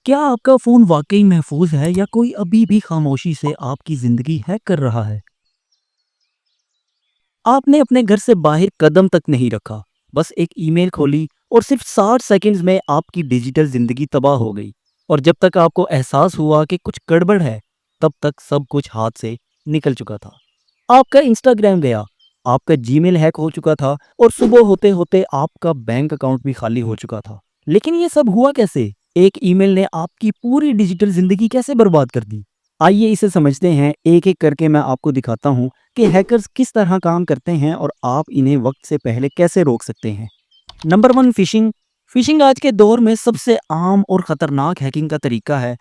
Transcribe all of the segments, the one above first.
क्या आपका फ़ोन वाक़ई महफ़ूज़ है या कोई अभी भी ख़ामोशी से आपकी ज़िंदगी हैक कर रहा है? आपने अपने घर से बाहर कदम तक नहीं रखा, बस एक ईमेल खोली और सिर्फ़ 60 सेकंड्स में आपकी डिजिटल ज़िंदगी तबाह हो गई। और जब तक आपको एहसास हुआ कि कुछ गड़बड़ है, तब तक सब कुछ हाथ से निकल चुका था। आपका इंस्टाग्राम गया, आपका जीमेल हैक हो चुका था और सुबह होते-होते आपका बैंक अकाउंट भी खाली हो चुका था। लेकिन ये सब हुआ कैसे? एक ईमेल ने आपकी पूरी डिजिटल ज़िंदगी कैसे बर्बाद कर दी? आइए इसे समझते हैं, एक-एक करके मैं आपको दिखाता हूँ कि हैकर्स किस तरह काम करते हैं और आप इन्हें वक्त से पहले कैसे रोक सकते हैं। Number 1, fishing. फिशिंग आज के दौर में सबसे आम और खतरनाक हैकिंग का तरीका है।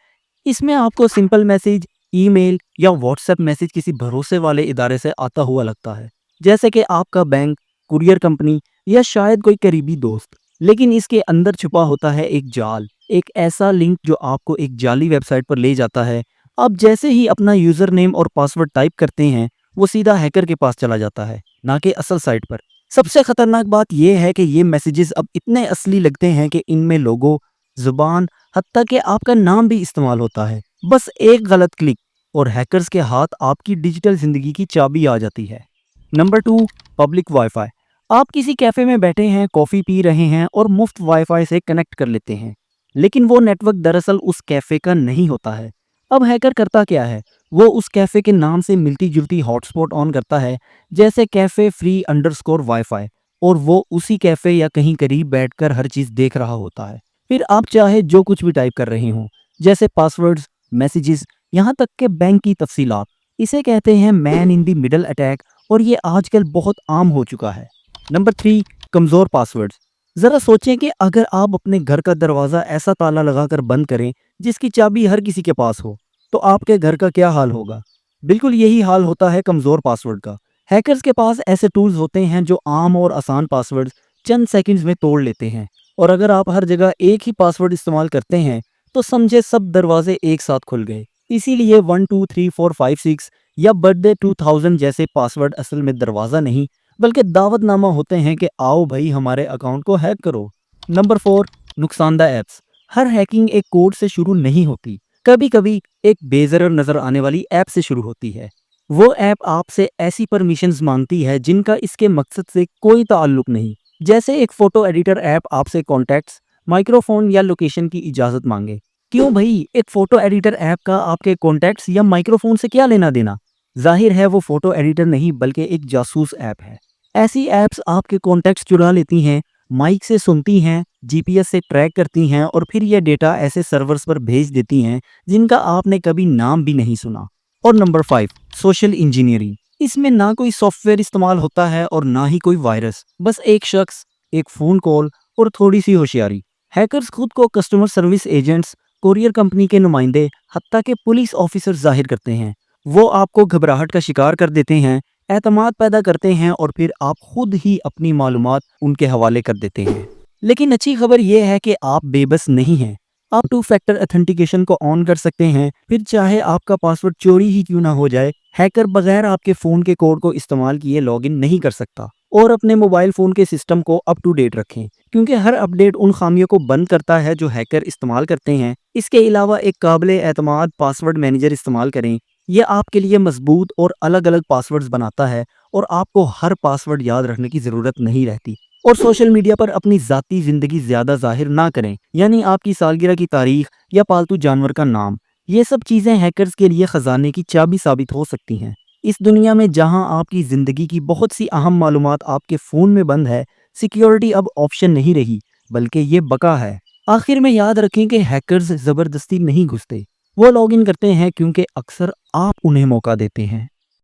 इसमें आपको सिंपल मैसेज, ईमेल या व्हाट्सएप मैसेज किसी भरोसे वाले इदारे से आता हुआ लगता है, जैसे कि आपका बैंक, कुरियर कंपनी या शायद कोई करीबी दोस्त। लेकिन इसके अंदर छुपा होता है एक जाल, एक ऐसा लिंक जो आपको एक जाली वेबसाइट पर ले जाता है। आप जैसे ही अपना यूज़र नेम और पासवर्ड टाइप करते हैं, वो सीधा हैकर के पास चला जाता है, ना कि असल साइट पर। सबसे खतरनाक बात यह है कि ये मैसेजेस अब इतने असली लगते हैं कि इनमें लोगो, जुबान, हत्ता कि आपका नाम भी इस्तेमाल होता है। बस एक गलत क्लिक और हैकर्स के हाथ आपकी डिजिटल जिंदगी की चाबी आ जाती है। Number 2, public wifi. आप किसी कैफे में बैठे हैं, कॉफ़ी पी रहे हैं और मुफ्त वाईफाई से कनेक्ट कर लेते हैं, लेकिन वो नेटवर्क दरअसल उस कैफे का नहीं होता है। अब हैकर करता क्या है? वो उस कैफे के नाम से मिलती जुलती हॉटस्पॉट ऑन करता है, जैसे कैफे फ्री अंडरस्कोर वाईफाई, और वो उसी कैफे या कहीं करीब बैठकर हर चीज़ देख रहा होता है। फिर आप चाहे जो कुछ भी टाइप कर रहे हों, जैसे पासवर्ड्स, मैसेजेस, यहाँ तक के बैंक की तफसीलात। इसे कहते हैं man in the middle attack, और ये आजकल बहुत आम हो चुका है। नंबर 3, कमज़ोर पासवर्ड्स। ज़रा सोचें कि अगर आप अपने घर का दरवाज़ा ऐसा ताला लगाकर बंद करें जिसकी चाबी हर किसी के पास हो, तो आपके घर का क्या हाल होगा? बिल्कुल यही हाल होता है कमज़ोर पासवर्ड का। हैकर्स के पास ऐसे टूल्स होते हैं जो आम और आसान पासवर्ड्स चंद सेकंड्स में तोड़ लेते हैं। और अगर आप हर जगह एक ही पासवर्ड इस्तेमाल करते हैं, तो समझे सब दरवाजे एक साथ खुल गए। इसीलिए 1 2 3 4 5 6 या बर्थडे 2000 जैसे पासवर्ड असल में दरवाज़ा नहीं, बल्कि दावतनामा होते हैं कि आओ भाई हमारे अकाउंट को हैक करो। नंबर 4, नुकसानदा ऐप्स। हर हैकिंग एक कोड से शुरू नहीं होती, कभी कभी एक बेज़रर नज़र आने वाली ऐप से शुरू होती है। वो ऐप आपसे ऐसी परमिशंस मांगती है जिनका इसके मकसद से कोई ताल्लुक नहीं, जैसे एक फ़ोटो एडिटर ऐप आपसे कॉन्टैक्ट्स, माइक्रोफोन या लोकेशन की इजाज़त मांगे। क्यों भाई, एक फ़ोटो एडिटर ऐप का आपके कॉन्टैक्ट्स या माइक्रोफोन से क्या लेना देना? जाहिर है वो फ़ोटो एडिटर नहीं बल्कि एक जासूस ऐप है। ऐसी ऐप्स आपके कॉन्टैक्ट्स चुरा लेती हैं, माइक से सुनती हैं, जीपीएस से ट्रैक करती हैं और फिर यह डेटा ऐसे सर्वर्स पर भेज देती हैं जिनका आपने कभी नाम भी नहीं सुना। और नंबर 5, सोशल इंजीनियरिंग। इसमें ना कोई सॉफ्टवेयर इस्तेमाल होता है और ना ही कोई वायरस, बस एक शख्स, एक फ़ोन कॉल और थोड़ी सी होशियारी। हैकर्स खुद को customer service agents, courier company के नुमाइंदे, हत्ता के पुलिस ऑफिसर जाहिर करते हैं। वो आपको घबराहट का शिकार कर देते हैं, एतमाद पैदा करते हैं और फिर आप खुद ही अपनी मालूमात उनके हवाले कर देते हैं। लेकिन अच्छी खबर यह है कि आप बेबस नहीं हैं। आप 2 फैक्टर ऑथेंटिकेशन को ऑन कर सकते हैं, फिर चाहे आपका पासवर्ड चोरी ही क्यों ना हो जाए, हैकर बगैर आपके फ़ोन के कोड को इस्तेमाल किए लॉगिन नहीं कर सकता। और अपने मोबाइल फ़ोन के सिस्टम को अप टू डेट रखें, क्योंकि हर अपडेट उन खामियों को बंद करता है जो हैकर इस्तेमाल करते हैं। इसके अलावा एक काबिल एतमाद पासवर्ड मैनेजर इस्तेमाल करें। यह आपके लिए मजबूत और अलग अलग पासवर्ड्स बनाता है और आपको हर पासवर्ड याद रखने की ज़रूरत नहीं रहती। और सोशल मीडिया पर अपनी ज़ाती ज़िंदगी ज़्यादा ज़ाहिर ना करें, यानी आपकी सालगिरह की तारीख या पालतू जानवर का नाम। ये सब चीज़ें हैकर्स के लिए ख़जाने की चाबी साबित हो सकती हैं। इस दुनिया में जहां आपकी ज़िंदगी की बहुत सी अहम मालूमात आपके फ़ोन में बंद है, सिक्योरिटी अब ऑप्शन नहीं रही, बल्कि ये बका है। आखिर में याद रखें कि हैकर्स ज़बरदस्ती नहीं घुसते, वो लॉगिन करते हैं क्योंकि अक्सर आप उन्हें मौका देते हैं।